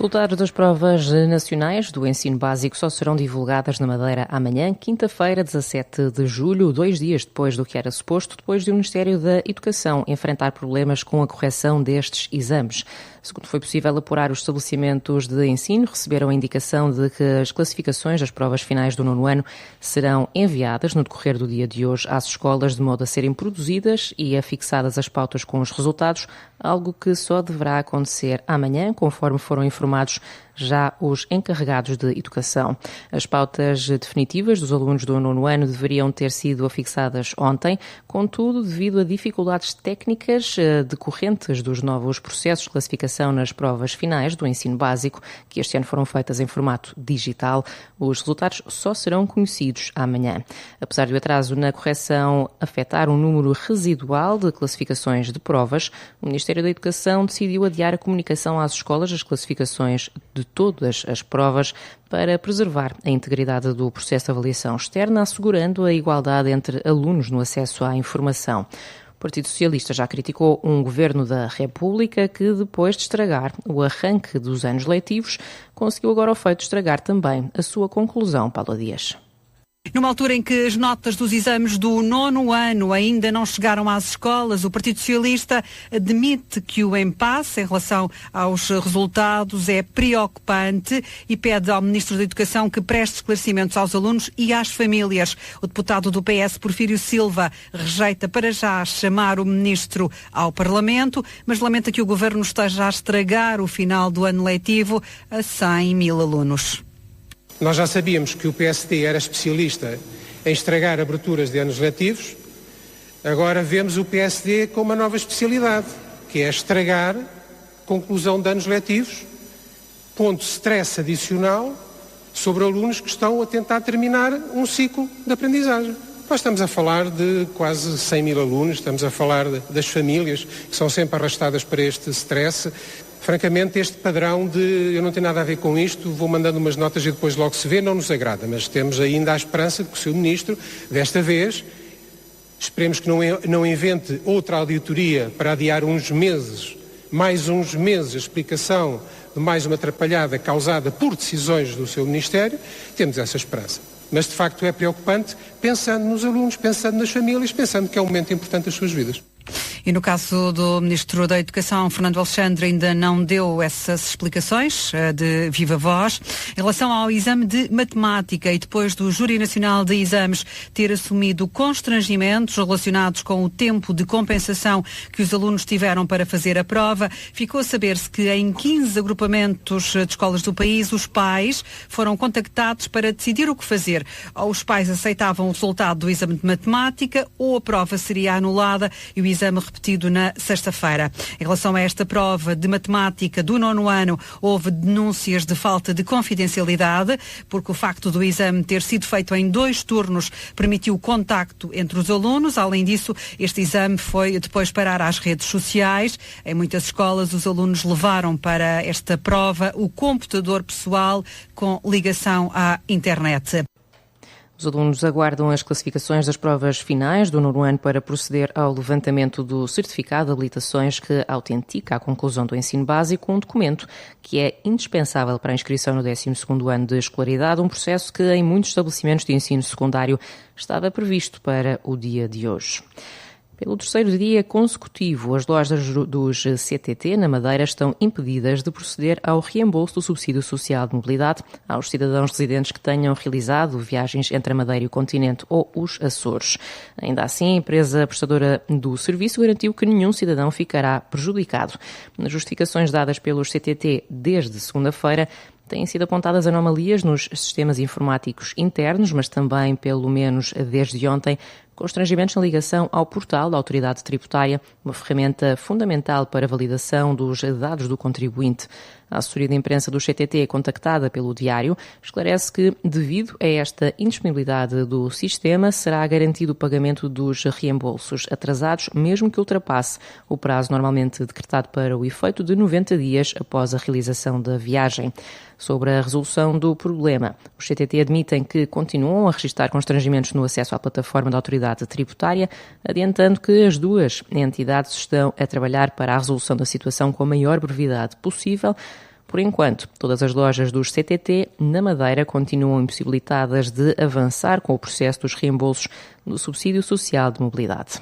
Resultados das provas nacionais do ensino básico só serão divulgadas na Madeira amanhã, quinta-feira, 17 de julho, 2 dias depois do que era suposto, depois de o Ministério da Educação enfrentar problemas com a correção destes exames. Segundo foi possível apurar, os estabelecimentos de ensino receberam a indicação de que as classificações das provas finais do 9º ano serão enviadas no decorrer do dia de hoje às escolas, de modo a serem produzidas e afixadas as pautas com os resultados, algo que só deverá acontecer amanhã, conforme foram informados já os encarregados de educação. As pautas definitivas dos alunos do 9º ano deveriam ter sido afixadas ontem, contudo, devido a dificuldades técnicas decorrentes dos novos processos de classificação nas provas finais do ensino básico, que este ano foram feitas em formato digital, os resultados só serão conhecidos amanhã. Apesar do atraso na correção afetar um número residual de classificações de provas, o Ministério da Educação decidiu adiar a comunicação às escolas das classificações de todas as provas para preservar a integridade do processo de avaliação externa, assegurando a igualdade entre alunos no acesso à informação. O Partido Socialista já criticou um governo da República que, depois de estragar o arranque dos anos letivos, conseguiu agora o feito de estragar também a sua conclusão. Paula Dias. Numa altura em que as notas dos exames do 9º ano ainda não chegaram às escolas, o Partido Socialista admite que o impasse em relação aos resultados é preocupante e pede ao Ministro da Educação que preste esclarecimentos aos alunos e às famílias. O deputado do PS, Porfírio Silva, rejeita para já chamar o Ministro ao Parlamento, mas lamenta que o Governo esteja a estragar o final do ano letivo a 100 mil alunos. Nós já sabíamos que o PSD era especialista em estragar aberturas de anos letivos. Agora vemos o PSD com uma nova especialidade, que é estragar conclusão de anos letivos, pondo stress adicional sobre alunos que estão a tentar terminar um ciclo de aprendizagem. Nós estamos a falar de quase 100 mil alunos, estamos a falar das famílias que são sempre arrastadas para este stress. Francamente, este padrão de eu não tenho nada a ver com isto, vou mandando umas notas e depois logo se vê, não nos agrada. Mas temos ainda a esperança de que o Sr. Ministro, desta vez, esperemos que não invente outra auditoria para adiar uns meses, mais uns meses, a explicação de mais uma atrapalhada causada por decisões do seu Ministério, temos essa esperança. Mas, de facto, é preocupante, pensando nos alunos, pensando nas famílias, pensando que é um momento importante das suas vidas. E no caso do Ministro da Educação, Fernando Alexandre, ainda não deu essas explicações de viva voz. Em relação ao exame de matemática e depois do Júri Nacional de Exames ter assumido constrangimentos relacionados com o tempo de compensação que os alunos tiveram para fazer a prova, ficou a saber-se que em 15 agrupamentos de escolas do país, os pais foram contactados para decidir o que fazer. Ou os pais aceitavam o resultado do exame de matemática ou a prova seria anulada e o exame repetido na sexta-feira. Em relação a esta prova de matemática do 9º ano, houve denúncias de falta de confidencialidade, porque o facto do exame ter sido feito em 2 turnos permitiu o contacto entre os alunos. Além disso, este exame foi depois parar às redes sociais. Em muitas escolas, os alunos levaram para esta prova o computador pessoal com ligação à internet. Os alunos aguardam as classificações das provas finais do 9º ano para proceder ao levantamento do certificado de habilitações que autentica a conclusão do ensino básico, um documento que é indispensável para a inscrição no 12º ano de escolaridade, um processo que em muitos estabelecimentos de ensino secundário estava previsto para o dia de hoje. Pelo 3º dia consecutivo, as lojas dos CTT na Madeira estão impedidas de proceder ao reembolso do subsídio social de mobilidade aos cidadãos residentes que tenham realizado viagens entre a Madeira e o continente ou os Açores. Ainda assim, a empresa prestadora do serviço garantiu que nenhum cidadão ficará prejudicado. Nas justificações dadas pelos CTT desde segunda-feira, têm sido apontadas anomalias nos sistemas informáticos internos, mas também, pelo menos desde ontem, constrangimentos na ligação ao portal da Autoridade Tributária, uma ferramenta fundamental para a validação dos dados do contribuinte. A assessoria de imprensa do CTT, contactada pelo Diário, esclarece que, devido a esta indisponibilidade do sistema, será garantido o pagamento dos reembolsos atrasados, mesmo que ultrapasse o prazo normalmente decretado para o efeito de 90 dias após a realização da viagem. Sobre a resolução do problema, os CTT admitem que continuam a registrar constrangimentos no acesso à plataforma da Autoridade Tributária, adiantando que as duas entidades estão a trabalhar para a resolução da situação com a maior brevidade possível. Por enquanto, todas as lojas dos CTT na Madeira continuam impossibilitadas de avançar com o processo dos reembolsos do subsídio social de mobilidade.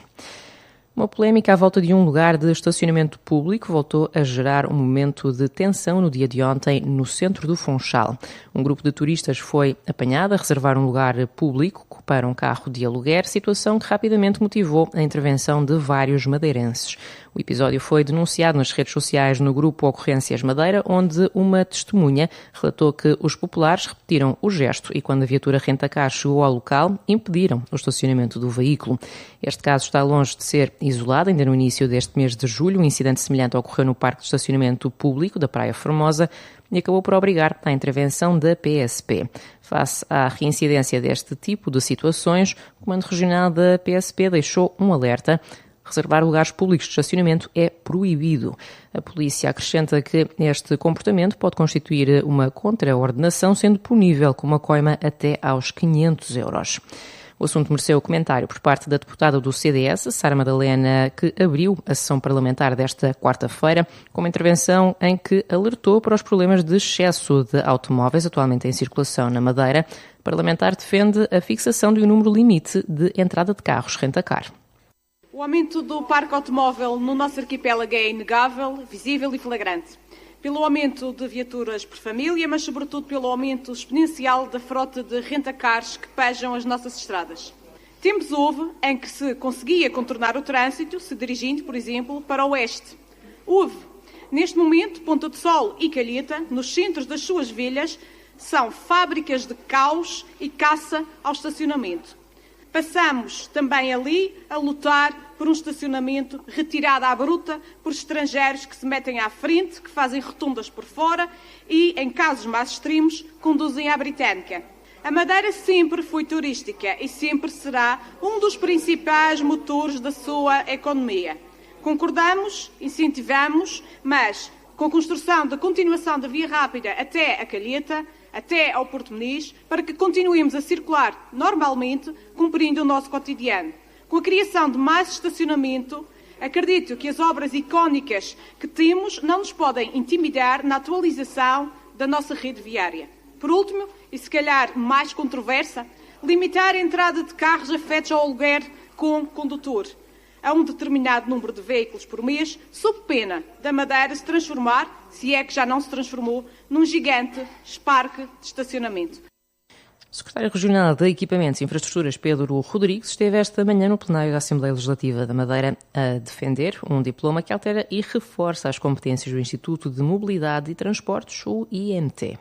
Uma polémica à volta de um lugar de estacionamento público voltou a gerar um momento de tensão no dia de ontem no centro do Funchal. Um grupo de turistas foi apanhado a reservar um lugar público para um carro de aluguer, situação que rapidamente motivou a intervenção de vários madeirenses. O episódio foi denunciado nas redes sociais no grupo Ocorrências Madeira, onde uma testemunha relatou que os populares repetiram o gesto e, quando a viatura Rentacar chegou ao local, impediram o estacionamento do veículo. Este caso está longe de ser isolado. Ainda no início deste mês de julho, um incidente semelhante ocorreu no parque de estacionamento público da Praia Formosa e acabou por obrigar à intervenção da PSP. Face à reincidência deste tipo de situações, o Comando Regional da PSP deixou um alerta: reservar lugares públicos de estacionamento é proibido. A polícia acrescenta que este comportamento pode constituir uma contraordenação, sendo punível com uma coima até aos 500 euros. O assunto mereceu comentário por parte da deputada do CDS, Sara Madalena, que abriu a sessão parlamentar desta quarta-feira com uma intervenção em que alertou para os problemas de excesso de automóveis atualmente em circulação na Madeira. O parlamentar defende a fixação de um número limite de entrada de carros Rentacar. O aumento do parque automóvel no nosso arquipélago é inegável, visível e flagrante. Pelo aumento de viaturas por família, mas sobretudo pelo aumento exponencial da frota de rentacars que pejam as nossas estradas. Tempos houve em que se conseguia contornar o trânsito, se dirigindo, por exemplo, para o oeste. Houve. Neste momento, Ponta do Sol e Calheta, nos centros das suas vilhas, são fábricas de caos e caça ao estacionamento. Passamos também ali a lutar por um estacionamento retirado à bruta por estrangeiros que se metem à frente, que fazem rotundas por fora e, em casos mais extremos, conduzem à britânica. A Madeira sempre foi turística e sempre será um dos principais motores da sua economia. Concordamos, incentivamos, mas com a construção da continuação da via rápida até a Calheta, até ao Porto Meniz, para que continuemos a circular normalmente, cumprindo o nosso cotidiano. Com a criação de mais estacionamento, acredito que as obras icónicas que temos não nos podem intimidar na atualização da nossa rede viária. Por último, e se calhar mais controversa, limitar a entrada de carros afetos ao aluguer com condutor a um determinado número de veículos por mês, sob pena da Madeira se transformar, se é que já não se transformou, num gigante parque de estacionamento. O secretário regional de Equipamentos e Infraestruturas, Pedro Rodrigues, esteve esta manhã no plenário da Assembleia Legislativa da Madeira a defender um diploma que altera e reforça as competências do Instituto de Mobilidade e Transportes, o IMT.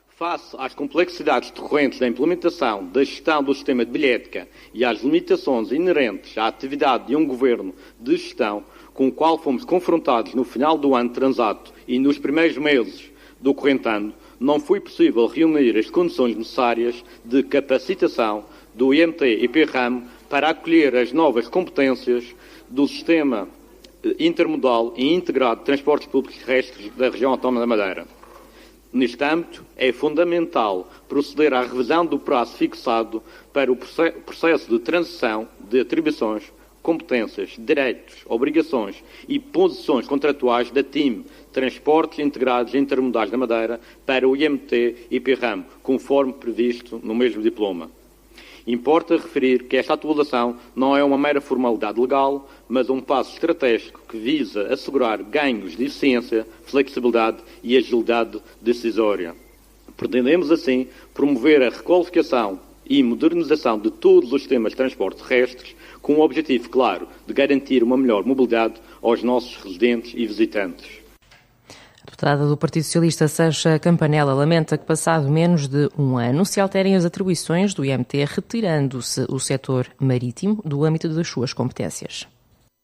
Face às complexidades decorrentes da implementação da gestão do sistema de bilhética e às limitações inerentes à atividade de um governo de gestão, com o qual fomos confrontados no final do ano transato e nos primeiros meses do corrente ano, não foi possível reunir as condições necessárias de capacitação do IMT e PRAM para acolher as novas competências do sistema intermodal e integrado de transportes públicos terrestres da região autónoma da Madeira. Neste âmbito, é fundamental proceder à revisão do prazo fixado para o processo de transição de atribuições, competências, direitos, obrigações e posições contratuais da TIM, Transportes Integrados Intermodais da Madeira, para o IMT e PRAM, conforme previsto no mesmo diploma. Importa referir que esta atualização não é uma mera formalidade legal, mas um passo estratégico que visa assegurar ganhos de eficiência, flexibilidade e agilidade decisória. Pretendemos, assim, promover a requalificação e modernização de todos os sistemas de transporte terrestres, com o objetivo claro de garantir uma melhor mobilidade aos nossos residentes e visitantes. A deputada do Partido Socialista, Sancha Campanella, lamenta que, passado menos de um ano, se alterem as atribuições do IMT, retirando-se o setor marítimo do âmbito das suas competências.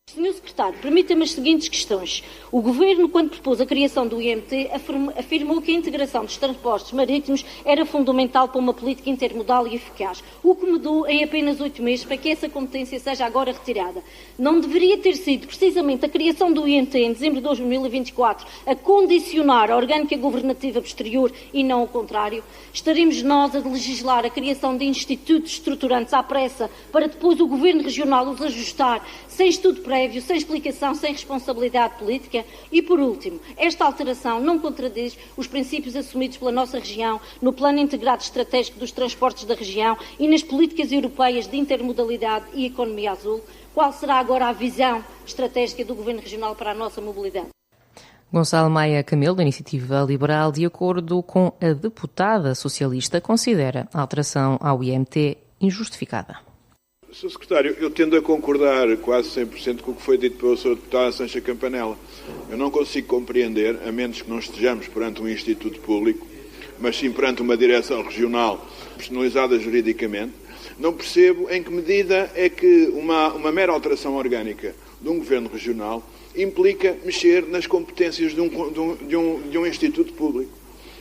Senhor Secretário, permita-me as seguintes questões. O Governo, quando propôs a criação do IMT, afirmou que a integração dos transportes marítimos era fundamental para uma política intermodal e eficaz. O que mudou em apenas 8 meses para que essa competência seja agora retirada? Não deveria ter sido precisamente a criação do IMT em dezembro de 2024 a condicionar a orgânica governativa posterior e não o contrário? Estaremos nós a legislar a criação de institutos estruturantes à pressa para depois o Governo Regional os ajustar sem estudo prévio prévio, sem explicação, sem responsabilidade política? E, por último, esta alteração não contradiz os princípios assumidos pela nossa região no Plano Integrado Estratégico dos Transportes da região e nas políticas europeias de intermodalidade e economia azul? Qual será agora a visão estratégica do Governo Regional para a nossa mobilidade? Gonçalo Maia Camelo, da Iniciativa Liberal, de acordo com a deputada socialista, considera a alteração ao IMT injustificada. Sr. Secretário, eu tendo a concordar quase 100% com o que foi dito pela Sra. Deputada Sancha Campanella. Eu não consigo compreender, a menos que não estejamos perante um instituto público, mas sim perante uma direção regional personalizada juridicamente, não percebo em que medida é que uma mera alteração orgânica de um governo regional implica mexer nas competências de um instituto público.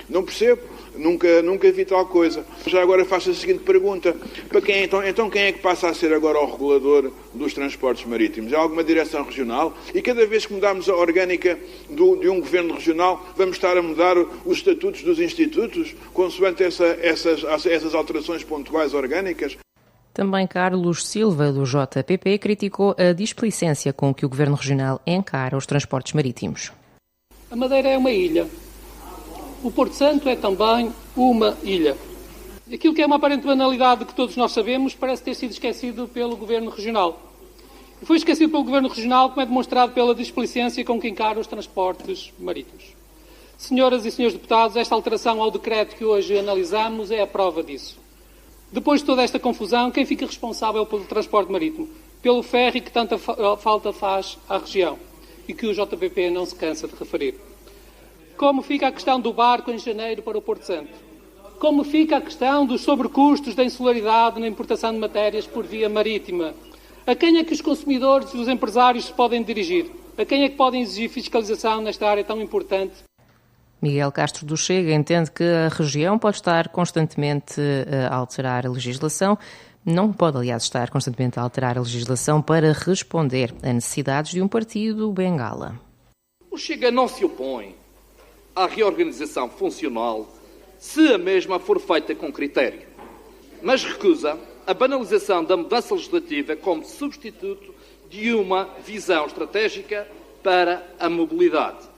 Não percebo, nunca vi tal coisa. Já agora faço a seguinte pergunta: para quem então quem é que passa a ser agora o regulador dos transportes marítimos? Há alguma direção regional? E cada vez que mudarmos a orgânica de um governo regional, vamos estar a mudar os estatutos dos institutos, consoante essas alterações pontuais orgânicas? Também Carlos Silva, do JPP, criticou a displicência com que o Governo Regional encara os transportes marítimos. A Madeira é uma ilha. O Porto Santo é também uma ilha. Aquilo que é uma aparente banalidade que todos nós sabemos parece ter sido esquecido pelo Governo Regional. E foi esquecido pelo Governo Regional, como é demonstrado pela displicência com que encara os transportes marítimos. Senhoras e senhores deputados, esta alteração ao decreto que hoje analisamos é a prova disso. Depois de toda esta confusão, quem fica responsável pelo transporte marítimo? Pelo ferry que tanta falta faz à região e que o JPP não se cansa de referir. Como fica a questão do barco em janeiro para o Porto Santo? Como fica a questão dos sobrecustos da insularidade na importação de matérias por via marítima? A quem é que os consumidores e os empresários se podem dirigir? A quem é que podem exigir fiscalização nesta área tão importante? Miguel Castro do Chega entende que a região pode estar constantemente a alterar a legislação, não pode, aliás, estar constantemente a alterar a legislação para responder a necessidades de um partido bengala. O Chega não se opõe à reorganização funcional se a mesma for feita com critério, mas recusa a banalização da mudança legislativa como substituto de uma visão estratégica para a mobilidade.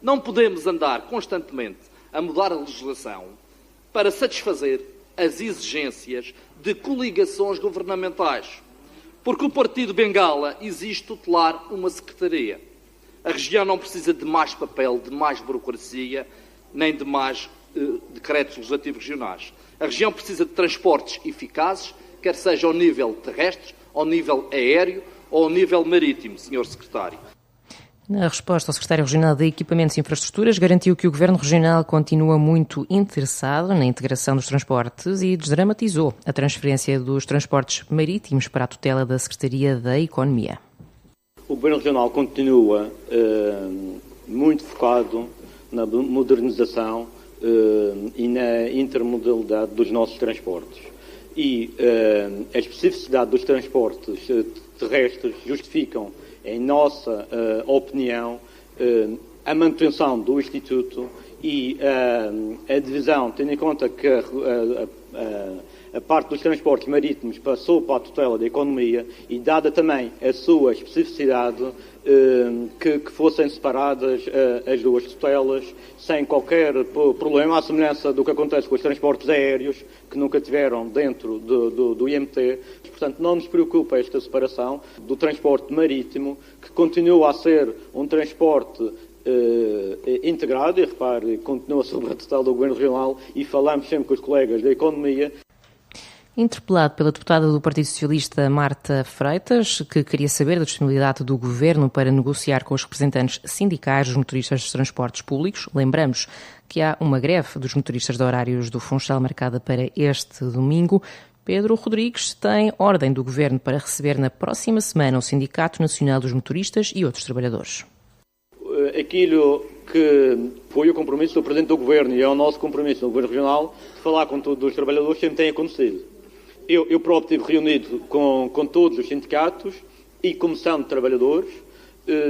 Não podemos andar constantemente a mudar a legislação para satisfazer as exigências de coligações governamentais, porque o Partido Bengala exige tutelar uma secretaria. A região não precisa de mais papel, de mais burocracia, nem de mais decretos legislativos regionais. A região precisa de transportes eficazes, quer seja ao nível terrestre, ao nível aéreo ou ao nível marítimo, Sr. Secretário. Na resposta, o Secretário Regional de Equipamentos e Infraestruturas garantiu que o Governo Regional continua muito interessado na integração dos transportes e desdramatizou a transferência dos transportes marítimos para a tutela da Secretaria da Economia. O Governo Regional continua muito focado na modernização e na intermodalidade dos nossos transportes. E a especificidade dos transportes terrestres justificam, em nossa opinião, a manutenção do Instituto e a divisão, tendo em conta que a parte dos transportes marítimos passou para a tutela da economia e, dada também a sua especificidade, que fossem separadas as duas tutelas sem qualquer problema, à semelhança do que acontece com os transportes aéreos, que nunca tiveram dentro do IMT. Portanto, não nos preocupa esta separação do transporte marítimo, que continua a ser um transporte integrado, e repare, continua sob a tutela do Governo Regional, e falamos sempre com os colegas da Economia. Interpelado pela deputada do Partido Socialista Marta Freitas, que queria saber da disponibilidade do Governo para negociar com os representantes sindicais dos motoristas dos transportes públicos, lembramos que há uma greve dos motoristas de horários do Funchal marcada para este domingo. Pedro Rodrigues tem ordem do Governo para receber na próxima semana o Sindicato Nacional dos Motoristas e outros trabalhadores. Aquilo que foi o compromisso do Presidente do Governo e é o nosso compromisso no Governo Regional de falar com todos os trabalhadores sempre tem acontecido. Eu próprio estive reunido com todos os sindicatos e comissão de trabalhadores.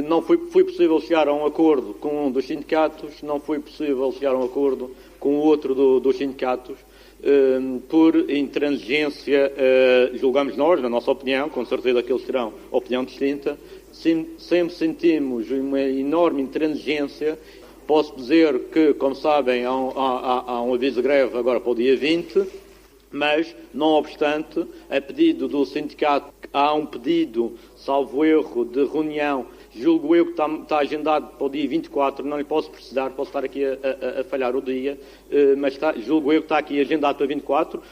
Não foi possível chegar a um acordo com um dos sindicatos, não foi possível chegar a um acordo com o outro dos sindicatos. por intransigência, julgamos nós, na nossa opinião, com certeza que eles terão opinião distinta, sempre sentimos uma enorme intransigência. Posso dizer que, como sabem, há um aviso de greve agora para o dia 20, mas, não obstante, a pedido do sindicato, há um pedido, salvo erro, de reunião, julgo eu que está agendado para o dia 24, não lhe posso precisar, posso estar aqui a falhar o dia, mas julgo eu que está aqui agendado para 24.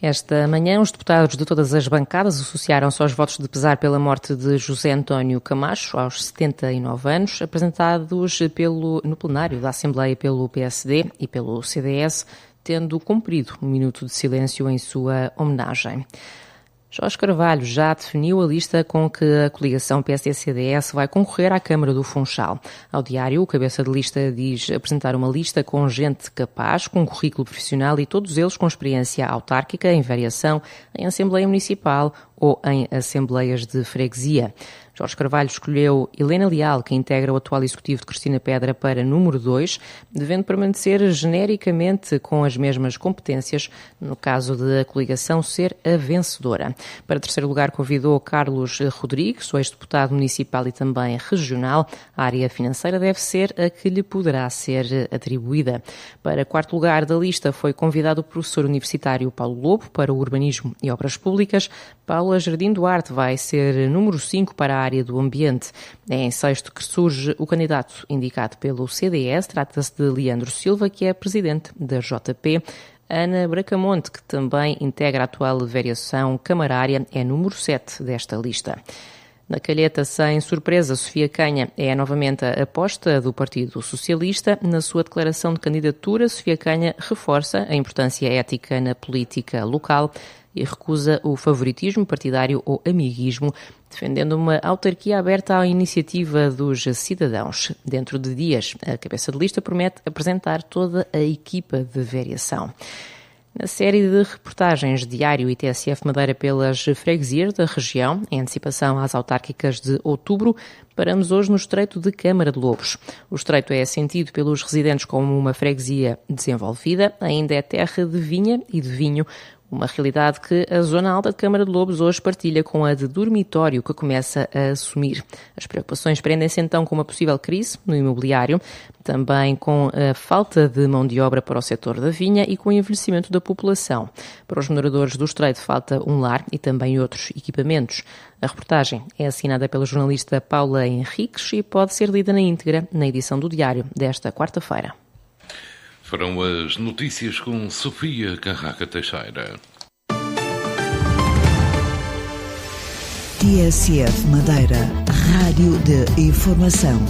Esta manhã, os deputados de todas as bancadas associaram-se aos votos de pesar pela morte de José António Camacho, aos 79 anos, apresentados no plenário da Assembleia pelo PSD e pelo CDS, tendo cumprido um minuto de silêncio em sua homenagem. Jorge Carvalho já definiu a lista com que a coligação PSD-CDS vai concorrer à Câmara do Funchal. Ao Diário, o cabeça de lista diz apresentar uma lista com gente capaz, com currículo profissional e todos eles com experiência autárquica em variação em Assembleia Municipal ou em Assembleias de Freguesia. Jorge Carvalho escolheu Helena Leal, que integra o atual executivo de Cristina Pedra, para número 2, devendo permanecer genericamente com as mesmas competências, no caso de a coligação ser a vencedora. Para terceiro lugar, convidou Carlos Rodrigues, o ex-deputado municipal e também regional. A área financeira deve ser a que lhe poderá ser atribuída. Para quarto lugar da lista foi convidado o professor universitário Paulo Lobo, para o Urbanismo e Obras Públicas. Paula Jardim Duarte vai ser número 5 para a área do ambiente. É em sexto que surge o candidato indicado pelo CDS. Trata-se de Leandro Silva, que é presidente da JP. Ana Bracamonte, que também integra a atual variação camarária, é número 7 desta lista. Na calheta, sem surpresa, Sofia Canha é novamente a aposta do Partido Socialista. Na sua declaração de candidatura, Sofia Canha reforça a importância ética na política local e recusa o favoritismo partidário ou amiguismo, defendendo uma autarquia aberta à iniciativa dos cidadãos. Dentro de dias, a cabeça de lista promete apresentar toda a equipa de variação. Na série de reportagens Diário e TSF Madeira pelas freguesias da região, em antecipação às autárquicas de outubro, paramos hoje no Estreito de Câmara de Lobos. O Estreito é sentido pelos residentes como uma freguesia desenvolvida, ainda é terra de vinha e de vinho, uma realidade que a Zona Alta de Câmara de Lobos hoje partilha com a de dormitório, que começa a assumir. As preocupações prendem-se então com uma possível crise no imobiliário, também com a falta de mão de obra para o setor da vinha e com o envelhecimento da população. Para os moradores do Estreito falta um lar e também outros equipamentos. A reportagem é assinada pela jornalista Paula Henriques e pode ser lida na íntegra na edição do Diário desta quarta-feira. Foram as notícias com Sofia Carraca Teixeira. TSF Madeira, Rádio de Informação.